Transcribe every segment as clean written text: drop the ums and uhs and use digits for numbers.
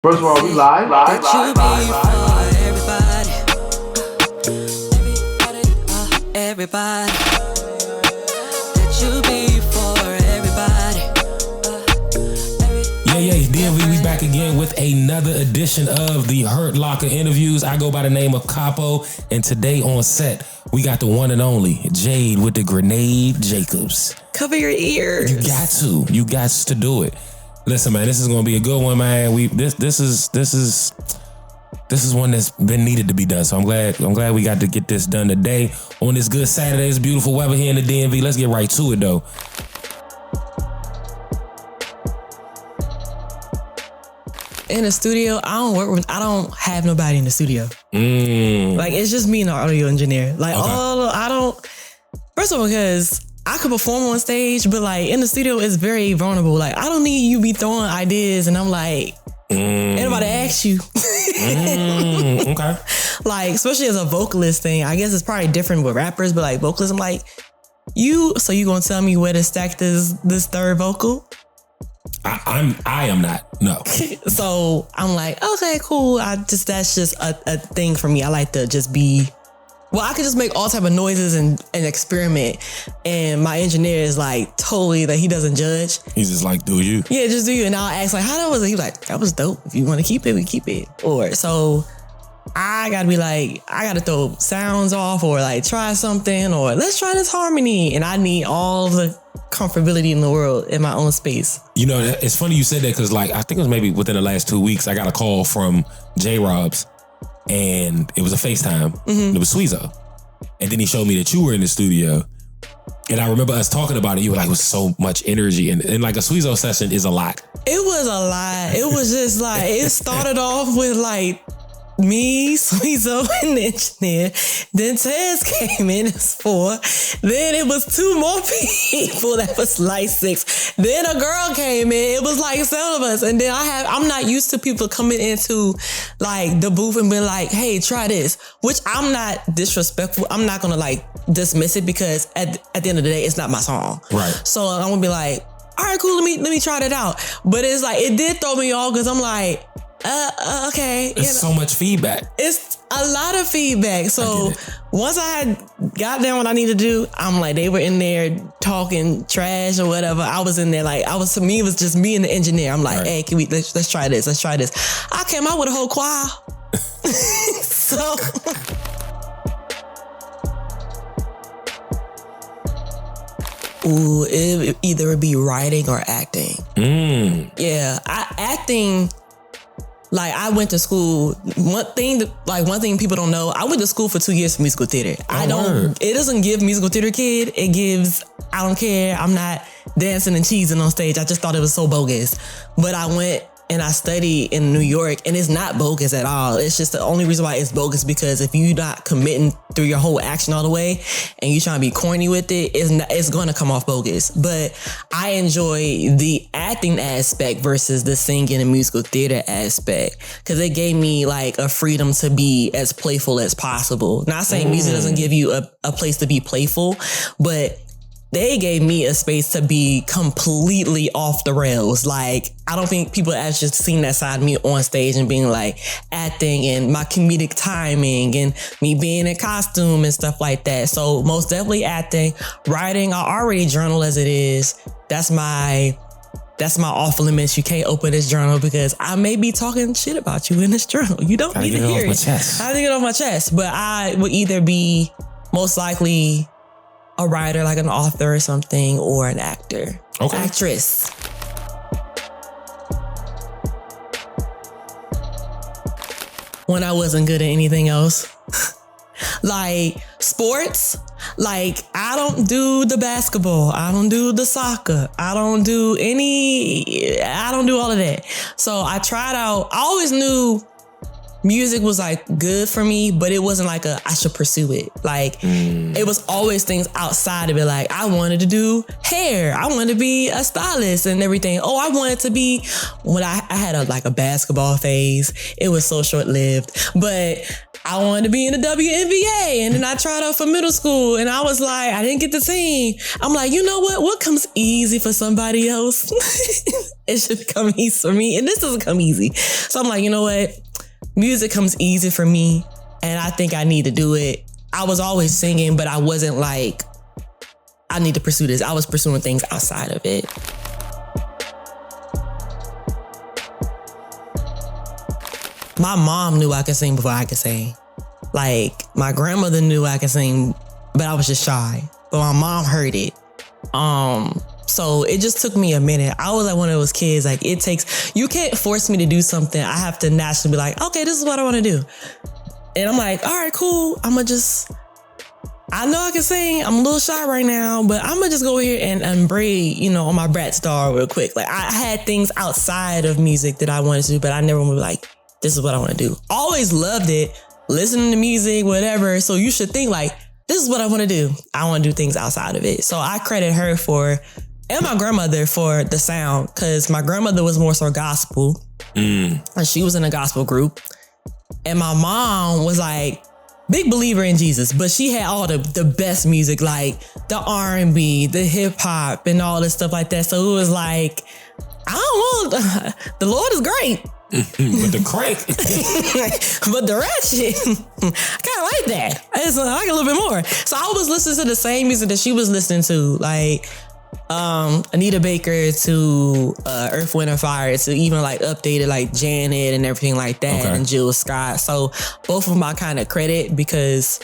First of all, we live. Everybody. That you be for everybody. Yeah, DMV, we back again with another edition of the Hurtlocka Interviews. I go by the name of Capo, and today on set, we got the one and only Jade with the Jade Jacobs. Cover your ears. You got to do it. Listen, man, this is gonna be a good one, man. This is one that's been needed to be done. So I'm glad we got to get this done today on this good Saturday. It's beautiful weather here in the DMV. Let's get right to it though. In the studio, I don't have nobody in the studio. Like, it's just me and the audio engineer. Like, okay. First of all, because I could perform on stage, but like in the studio, it's very vulnerable. Like, I don't need you be throwing ideas, and I'm like, anybody ask you. Okay. Like, especially as a vocalist thing, I guess it's probably different with rappers, but like vocalists, I'm like, you gonna tell me where to stack this third vocal? I am not. No. So I'm like, okay, cool. That's just a thing for me. I like to just be. Well, I could just make all type of noises and experiment. And my engineer is like totally that he doesn't judge. He's just like, do you? Yeah, just do you. And I'll ask like, how that was it? He's like, that was dope. If you want to keep it, we keep it. Or so I gotta be like, I gotta throw sounds off or like try something or let's try this harmony. And I need all the comfortability in the world in my own space. You know, it's funny you said that because like, I think it was maybe within the last 2 weeks, I got a call from J-Robs. And it was a FaceTime. Mm-hmm. It was Sweezo. And then he showed me that you were in the studio. And I remember us talking about it. You were like, with so much energy. And like a Sweezo session is a lot. It was a lot. It was just like, it started off with like me, Sweezo, and the engineer. Then Tez came in as 4. Then it was 2 more people. That was like 6. Then a girl came in. It was like 7 of us. And then I'm not used to people coming into like the booth and being like, hey, try this. Which I'm not disrespectful. I'm not gonna like dismiss it because at the end of the day, it's not my song. Right. So I'm gonna be like, all right, cool. Let me try that out. But it's like, it did throw me off because I'm like, okay. There's so much feedback. It's a lot of feedback. So once I had got down what I needed to do, I'm like, they were in there talking trash or whatever. I was in there like, to me, it was just me and the engineer. I'm like, hey, let's try this. Let's try this. I came out with a whole choir. So ooh, it either be writing or acting. Yeah, acting. Like, I went to school. One thing people don't know, I went to school for 2 years for musical theater. It doesn't give musical theater kid. It gives, I don't care. I'm not dancing and cheesing on stage. I just thought it was so bogus. But I went and I studied in New York, and it's not bogus at all. It's just the only reason why it's bogus because if you're not committing through your whole action all the way and you trying to be corny with it, it's going to come off bogus. But I enjoy the acting aspect versus the singing and musical theater aspect because it gave me like a freedom to be as playful as possible. Not saying music doesn't give you a place to be playful, but they gave me a space to be completely off the rails. Like, I don't think people have just seen that side of me on stage and being like acting and my comedic timing and me being in costume and stuff like that. So most definitely acting. Writing, I already journal as it is. That's my off limits. You can't open this journal because I may be talking shit about you in this journal. You don't need to hear it. I have to get it off my chest. But I would either be most likely a writer, like an author or something, or an actor. Okay. Actress. When I wasn't good at anything else. Like sports, like I don't do the basketball. I don't do the soccer. I don't do all of that. So I tried out, I always knew music was like good for me, but it wasn't like I should pursue it. Like it was always things outside of it. Like I wanted to do hair. I wanted to be a stylist and everything. Oh, I wanted to be, when I had a basketball phase. It was so short lived, but I wanted to be in the WNBA. And then I tried out for middle school and I was like, I didn't get the team. I'm like, you know what? What comes easy for somebody else? It should come easy for me. And this doesn't come easy. So I'm like, you know what? Music comes easy for me. And I think I need to do it. I was always singing, but I wasn't like, I need to pursue this. I was pursuing things outside of it. My mom knew I could sing before I could sing. Like, my grandmother knew I could sing, but I was just shy. But my mom heard it. So it just took me a minute. I was like one of those kids, like you can't force me to do something. I have to naturally be like, okay, this is what I want to do. And I'm like, all right, cool. I know I can sing. I'm a little shy right now, but I'm gonna just go here and braid, on my brat star real quick. Like, I had things outside of music that I wanted to do, but I never would be like, this is what I want to do. Always loved it, listening to music, whatever. So you should think like, this is what I want to do. I want to do things outside of it. So I credit her and my grandmother for the sound, because my grandmother was more so gospel. And she was in a gospel group. And my mom was like, big believer in Jesus, but she had all the best music, like the R&B, the hip hop, and all this stuff like that. So it was like, I don't know, the Lord is great. But the crank. But the ratchet, I kind of like that. I like a little bit more. So I was listening to the same music that she was listening to, like Anita Baker to Earth, Wind & Fire to even like updated like Janet and everything like that, and Jill Scott. So both of them I kind of credit because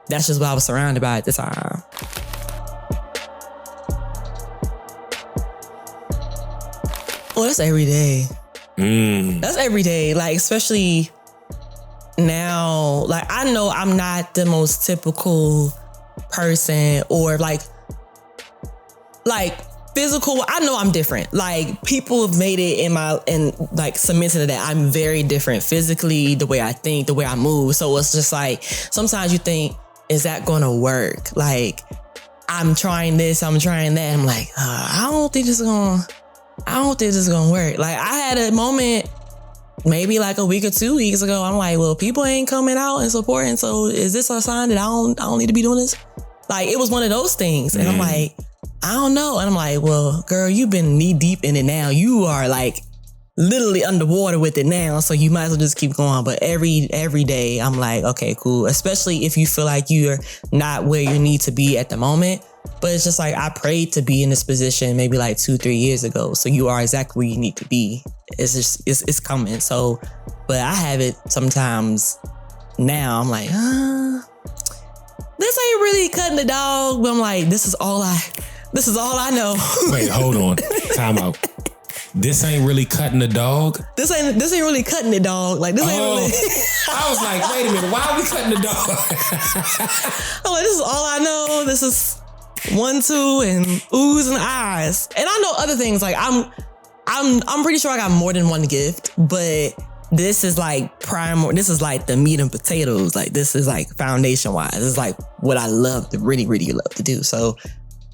that's just what I was surrounded by at the time. Well, that's every day. That's every day. Like, especially now, like, I know I'm not the most typical person or like physical. I know I'm different. Like, people have made it and like cemented it that I'm very different physically, the way I think, the way I move. So it's just like, sometimes you think, is that going to work? Like, I'm trying this, I'm trying that. I'm like, I don't think this is going to work. Like, I had a moment maybe like a week or 2 weeks ago. I'm like, well, people ain't coming out and supporting. So is this a sign that I don't need to be doing this? Like, it was one of those things. And I'm like, I don't know. And I'm like, well, girl, you've been knee deep in it now. You are like literally underwater with it now. So you might as well just keep going. But every day I'm like, okay, cool. Especially if you feel like you're not where you need to be at the moment. But it's just like, I prayed to be in this position maybe like 2-3 years ago. So you are exactly where you need to be. It's just, it's coming. So, but I have it sometimes now. I'm like, this ain't really cutting the dog. But I'm like, this is all I know. Wait, hold on. Time out. This ain't really cutting the dog? This ain't really cutting the dog. Like, this ain't really. I was like, wait a minute, why are we cutting the dog? I'm like, this is all I know. This is 1, 2, and oohs and ahs. And I know other things. Like, I'm pretty sure I got more than one gift, but this is like this is like the meat and potatoes. Like, this is like foundation wise. This is like what I love to really, really love to do. So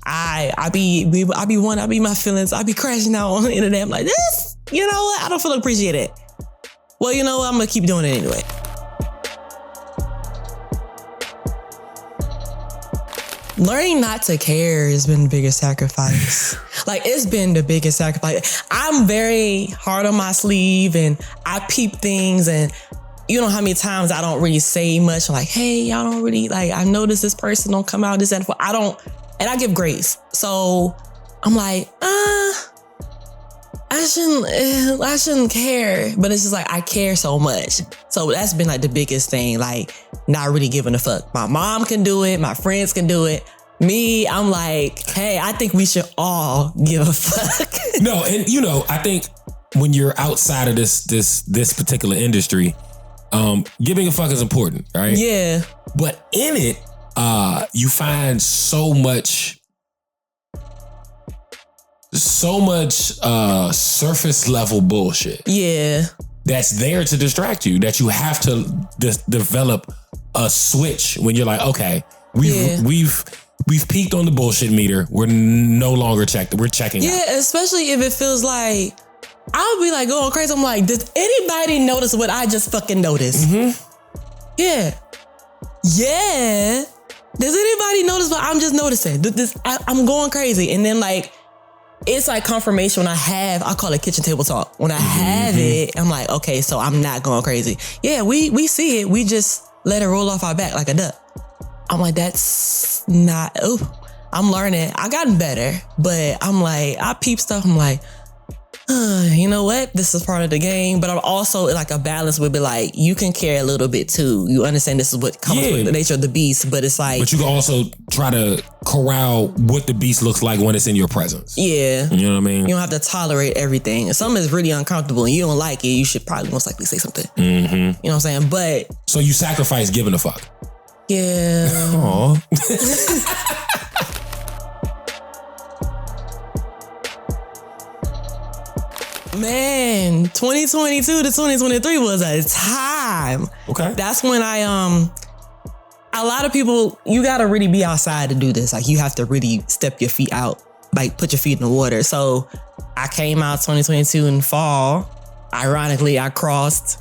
I be my feelings. I be crashing out on the internet. I'm like, this, you know what? I don't feel appreciated. Well, you know what? I'm gonna keep doing it anyway. Learning not to care has been the biggest sacrifice. Like, it's been the biggest sacrifice. I'm very hard on my sleeve and I peep things, and you know how many times I don't really say much. I'm like, hey, y'all don't really, like, I noticed this person don't come out, this, that, I don't, and I give grace. So I'm like, I shouldn't care. But it's just like, I care so much. So that's been like the biggest thing, like not really giving a fuck. My mom can do it. My friends can do it. Me, I'm like, hey, I think we should all give a fuck. No, and you know, I think when you're outside of this particular industry, giving a fuck is important, right? Yeah. But in it, you find so much surface level bullshit. Yeah. That's there to distract you, that you have to develop a switch when you're like, okay, we've peaked on the bullshit meter. We're no longer we're checking out. Yeah, especially if it feels like, I'll be like going crazy. I'm like, does anybody notice what I just fucking noticed? Mm-hmm. Yeah. Yeah. Does anybody notice what I'm just noticing? I'm going crazy. And then like, it's like confirmation when I call it kitchen table talk. When I have it, I'm like, okay, so I'm not going crazy. Yeah, we see it. We just let it roll off our back like a duck. I'm like, that's not, I'm learning. I gotten better, but I'm like, I peep stuff. I'm like, you know what? This is part of the game. But I'm also like a balance would be like, you can care a little bit too. You understand this is what comes with the nature of the beast, but it's like. But you can also try to corral what the beast looks like when it's in your presence. Yeah. You know what I mean? You don't have to tolerate everything. If something is really uncomfortable and you don't like it, you should probably most likely say something. You know what I'm saying? But. So you sacrifice giving a fuck. Yeah. Aww. Man, 2022 to 2023 was a time. Okay. That's when a lot of people, you gotta really be outside to do this. Like you have to really step your feet out, like put your feet in the water. So I came out 2022 in fall. Ironically, I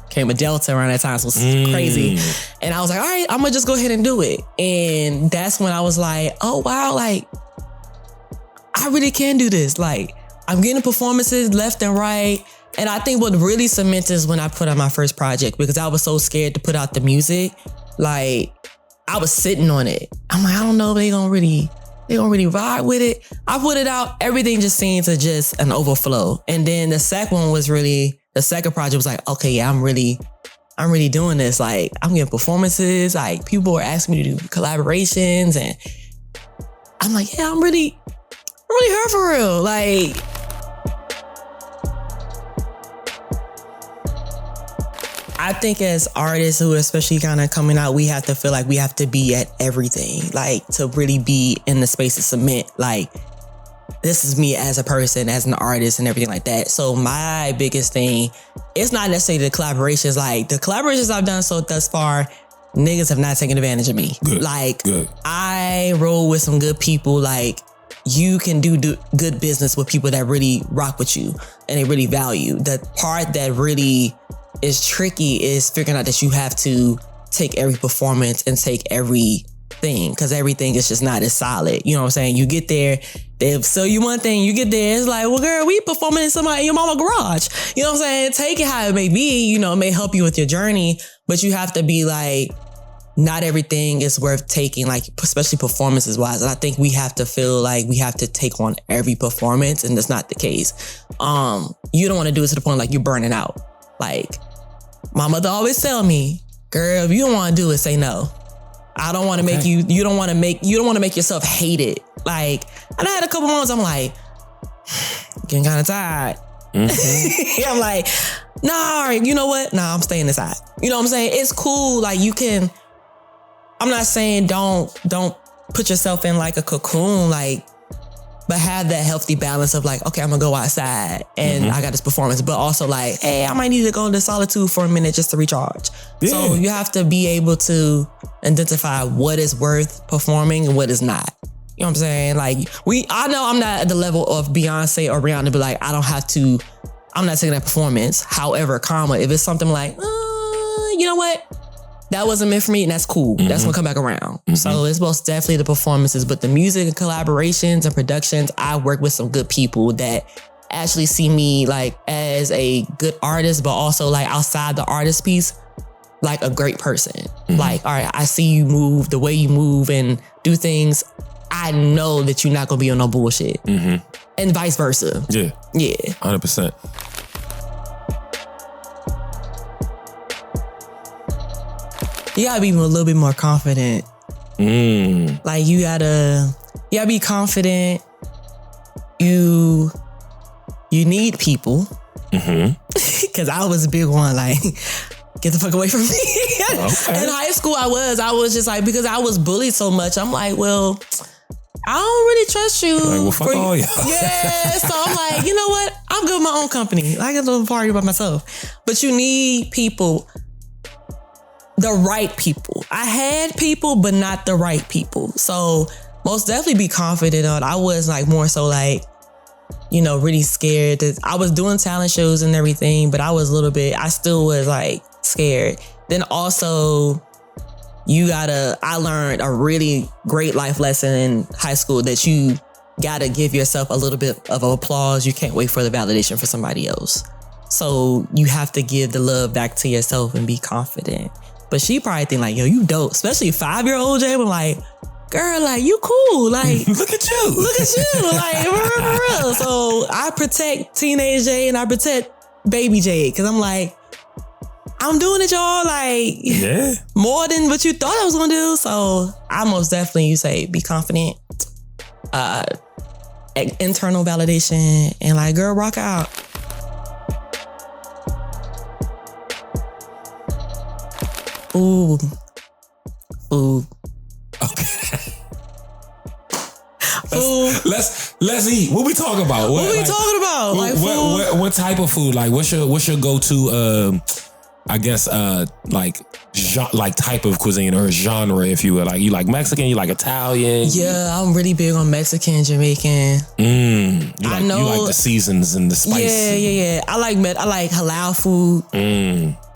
came a Delta around that time, so it was crazy. And I was like, all right, I'm gonna just go ahead and do it. And that's when I was like, oh wow, like I really can do this. Like I'm getting performances left and right. And I think what really cemented is when I put out my first project, because I was so scared to put out the music. Like I was sitting on it. I'm like, I don't know if they gonna really ride with it. I put it out. Everything just seemed to just an overflow. And then the second project was like, okay, yeah, I'm really doing this. Like I'm getting performances. Like people were asking me to do collaborations. And I'm like, yeah, I'm really her for real. Like, I think as artists who are especially kind of coming out, we have to feel like we have to be at everything, like to really be in the space of cement. Like, this is me as a person, as an artist and everything like that. So my biggest thing, it's not necessarily the collaborations. Like the collaborations I've done so thus far, niggas have not taken advantage of me. Good. Like Good. I roll with some good people. Like you can do good business with people that really rock with you and they really value. The part that really is tricky is figuring out that you have to take every performance and take everything, because everything is just not as solid. You know what I'm saying? You get there, they'll sell you one thing, you get there, it's like, well, girl, we performing in somebody in your mama garage. You know what I'm saying? Take it how it may be, you know, it may help you with your journey, but you have to be like, not everything is worth taking, like especially performances wise. And I think we have to feel like we have to take on every performance, and that's not the case. You don't want to do it to the point like you're burning out. Like my mother always tell me, girl, if you don't want to do it, say no. I don't want to make you don't want to make yourself hate it. Like, and I had a couple moments I'm like, getting kind of tired. I'm like, nah, you know what? Nah, I'm staying inside. You know what I'm saying? It's cool. Like you can, I'm not saying don't put yourself in like a cocoon, like, but have that healthy balance of like, okay, I'm gonna go outside and I got this performance, but also like, hey, I might need to go into solitude for a minute just to recharge. Yeah. So you have to be able to identify what is worth performing and what is not. You know what I'm saying? Like I know I'm not at the level of Beyonce or Rihanna to be like, I'm not taking that performance. However, if it's something like, you know what? That wasn't meant for me, and that's cool. That's gonna come back around. So it's most definitely the performances, but the music and collaborations and productions, I work with some good people that actually see me like as a good artist, but also like outside the artist piece, like a great person. Like, all right, I see you move the way you move and do things. I know that you're not gonna be on no bullshit. And vice versa. Yeah. 100%. You gotta be a little bit more confident. Like you gotta be confident. You need people. Cause I was a big one, like, get the fuck away from me. In high school, I was just like, because I was bullied so much, I'm like, well, I don't really trust you. Like, well, fuck all y'all. Yeah, so I'm like, you know what? I'm good with my own company. I can do a party by myself. But you need people. The right people. I had people, but not the right people. So most definitely be confident on. I was like more so like, you know, really scared. I was doing talent shows and everything, but I still was like scared. Then also I learned a really great life lesson in high school that you gotta give yourself a little bit of applause. You can't wait for the validation for somebody else. So you have to give the love back to yourself and be confident. But she probably think like, yo, you dope. Especially 5-year-old Jay, I'm like, girl, like, you cool. Like, look at you. Like, for real. So I protect teenage Jay and I protect baby Jay. Cause I'm like, I'm doing it, y'all, like, more than what you thought I was gonna do. So I most definitely, you say, be confident, internal validation, and like, girl, rock out. Ooh. Okay. Let's eat. What we talking about? What we talking about? Like, what type of food? Like, what's your go-to? I guess like type of cuisine or genre, if you will. Like, you like Mexican, you like Italian. Yeah, I'm really big on Mexican, Jamaican. You like the seasons and the spice. Yeah. I like halal food.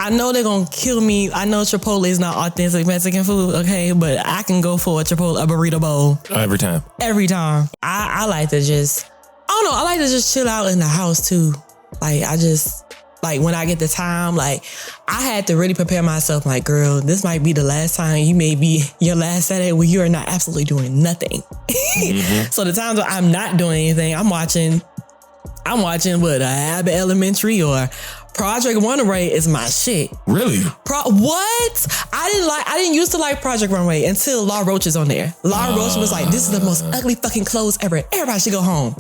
I know they're gonna kill me. I know Chipotle is not authentic Mexican food, okay, but I can go for a burrito bowl every time. I like to just, I don't know. I like to just chill out in the house too. Like, when I get the time, like, I had to really prepare myself. Like, girl, this might be the last time. You may be your last Saturday where you are not absolutely doing nothing. So the times where I'm not doing anything, I'm watching what, Abbott Elementary or Project Runway is my shit. Really? What? I didn't used to like Project Runway until Law Roach is on there. Law Roach was like, this is the most ugly fucking clothes ever. Everybody should go home.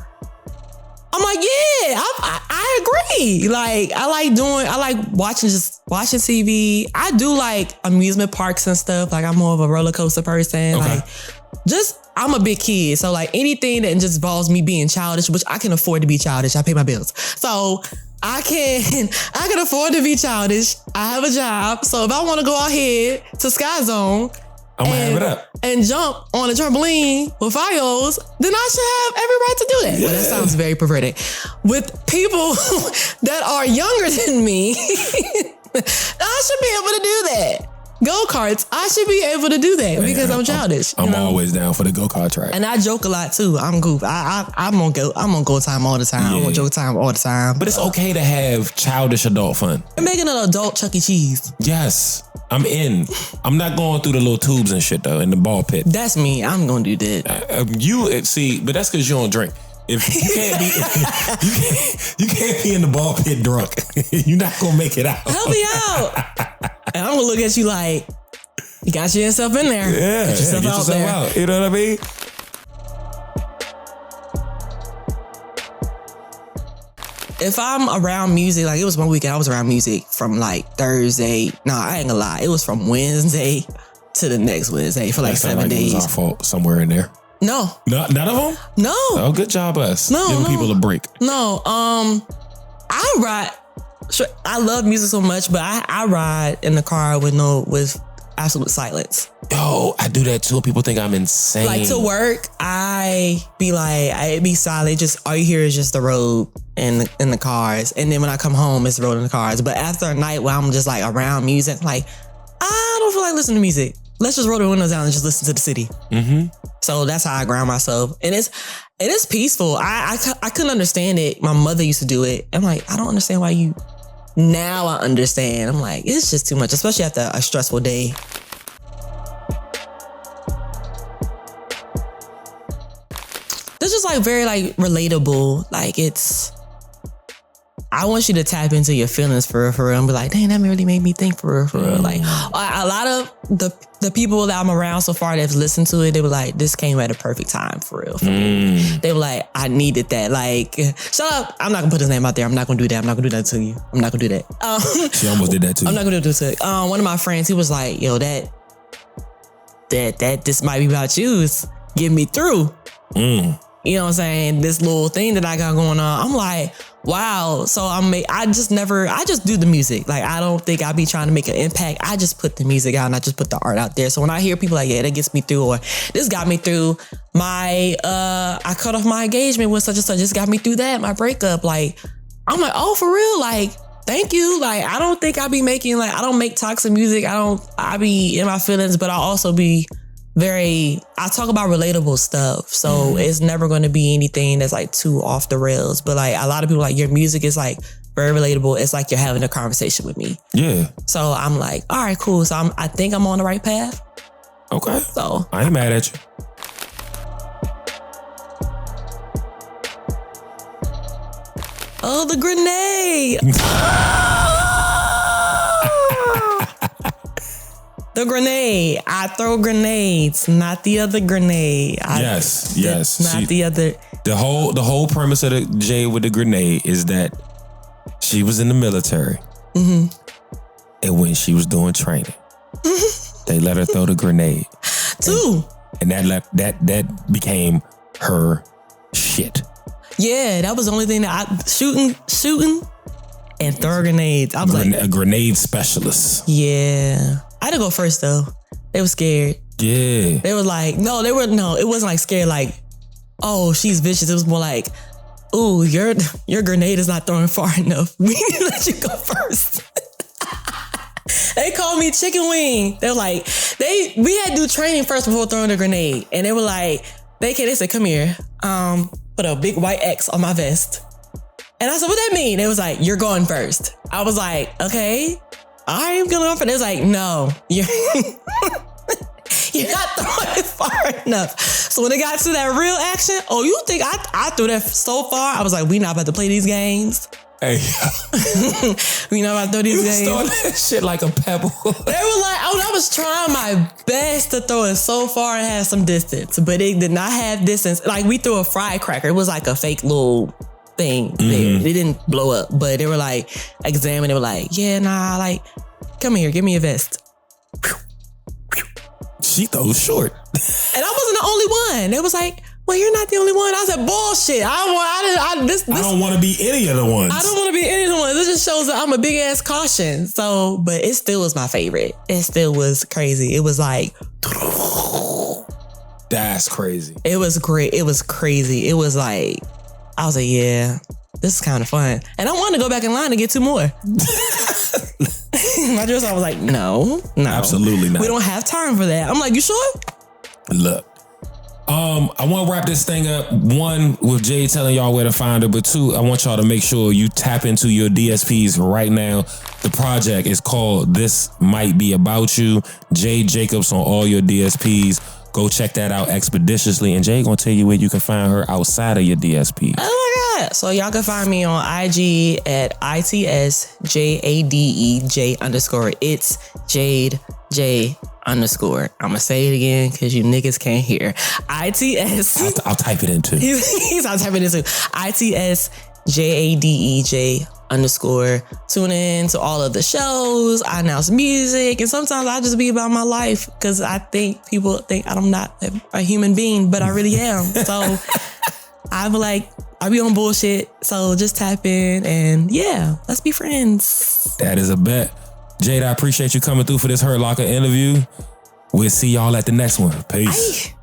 I'm like, yeah, I agree. Like, I like watching TV. I do like amusement parks and stuff. Like, I'm more of a roller coaster person. Okay. Like, I'm a big kid. So like anything that just involves me being childish, which I can afford to be childish. I pay my bills. So I can afford to be childish. I have a job. So if I want to go out here to Sky Zone, I'm gonna have it up and jump on a trampoline with Fios, then I should have every right to do that. Yeah. Well, that sounds very perverted. With people that are younger than me, I should be able to do that. Go-karts, I should be able to do that because I'm childish. I'm always down for the go-kart track. And I joke a lot too. I'm goof. I'm on go time all the time. Yeah. I'm on joke time all the time. But it's okay to have childish adult fun. You're making an adult Chuck E. Cheese. Yes. I'm in. I'm not going through the little tubes and shit though in the ball pit. That's me. I'm gonna do that. But that's because you don't drink. If you can't be, you can't be in the ball pit drunk. You're not gonna make it out. Help me out. And I'm gonna look at you like, you got yourself in there. Yeah, get yourself out there. You know what I mean? If I'm around music, like it was one weekend I was around music from like Thursday. No, I ain't gonna lie. It was from Wednesday to the next Wednesday for like 7 days. It was our fault somewhere in there. No. None of them? No. Oh, good job us. No. Giving people a break. No. I ride. Sure, I love music so much, but I ride in the car with absolute silence. Yo, I do that too. People think I'm insane. Like to work, I be silent. Just all you hear is just the road and the cars. And then when I come home, it's the road and the cars. But after a night where I'm just like around music, like I don't feel like listening to music. Let's just roll the windows down and just listen to the city. Mm-hmm. So that's how I ground myself. And it's peaceful. I couldn't understand it. My mother used to do it. I'm like, I don't understand why you. Now I understand. I'm like, it's just too much, especially after a stressful day. This is like very like relatable. Like I want you to tap into your feelings for real and be like, dang, that really made me think for real. Like a lot of the people that I'm around so far that have listened to it, they were like, this came at a perfect time for real. For me. They were like, I needed that. Like, shut up. I'm not gonna put his name out there. I'm not gonna do that. I'm not gonna do that to you. I'm not gonna do that. She almost did that too. I'm not gonna do that to you. One of my friends, he was like, yo, that this might be about you. It's getting me through. You know what I'm saying? This little thing that I got going on. I'm like, wow. So I just do the music. Like, I don't think I be trying to make an impact. I just put the music out and I just put the art out there. So when I hear people like, yeah, that gets me through, or this got me through my, I cut off my engagement with such and such. This got me through that, my breakup. Like, I'm like, oh, for real? Like, Thank you. Like, I don't think I be making, like, I don't make toxic music. I be in my feelings, but I also be I talk about relatable stuff. So it's never going to be anything that's like too off the rails. But like a lot of people, like, your music is like very relatable. It's like you're having a conversation with me. Yeah. So I'm like, all right, cool. So I think I'm on the right path. Okay. So I ain't mad at you. Oh, the grenade. The grenade. I throw grenades, not the other grenade. Yes. Not the other. The whole premise of the Jade with the grenade is that she was in the military. Mm-hmm. And when she was doing training, they let her throw the grenade. Too. And that became her shit. Yeah, that was the only thing that I shooting and throw grenades. I was like a grenade specialist. Yeah. I had to go first though. They were scared. Yeah. They were like, no, it wasn't like scared like, oh, she's vicious. It was more like, ooh, your grenade is not throwing far enough. We need to let you go first. They called me chicken wing. They were like, we had to do training first before throwing the grenade. And they were like, they said, come here. Put a big white X on my vest. And I said, what that mean? They was like, you're going first. I was like, okay, I am going first. They was like, no, you're not throwing it far enough. So when it got to that real action, oh, you think I threw that so far? I was like, we not about to play these games. Hey, we not about to throw these games. Throwing that shit like a pebble. They were like, I was trying my best to throw it so far and have some distance, but it did not have distance. Like, we threw a firecracker. It was like a fake little thing there. It didn't blow up, but they were like examining. They were like, yeah, nah, like, come here, give me a vest. She throws short. And I wasn't the only one. They was like, well, you're not the only one. I said, bullshit. I don't want to be any of the ones. I don't want to be any of the ones. This just shows that I'm a big ass caution. So, but it still was my favorite. It still was crazy. It was like, that's crazy. It was great. It was crazy. It was like, I was like, yeah, this is kind of fun. And I wanted to go back in line to get 2 more. My dress, I was like, no. Absolutely not. We don't have time for that. I'm like, you sure? Look. I want to wrap this thing up. 1, with Jade telling y'all where to find her, but 2, I want y'all to make sure you tap into your DSPs right now. The project is called This Might Be About You. Jade Jacobs on all your DSPs. Go check that out expeditiously. And Jade gonna tell you where you can find her outside of your DSP. Oh my God. So y'all can find me on IG at ITSJADEJ_. It's Jade J_. I'm gonna say it again because you niggas can't hear. ITS. I'll type it in too. I'll type it in too. ITSJADEJ_. Tune in to all of the shows. I announce music, and sometimes I just be about my life because I think people think I'm not a human being, but I really am. So I be on bullshit. So just tap in and yeah, let's be friends. That is a bet. Jade, I appreciate you coming through for this Hurtlocka interview. We'll see y'all at the next one. Peace. Aye.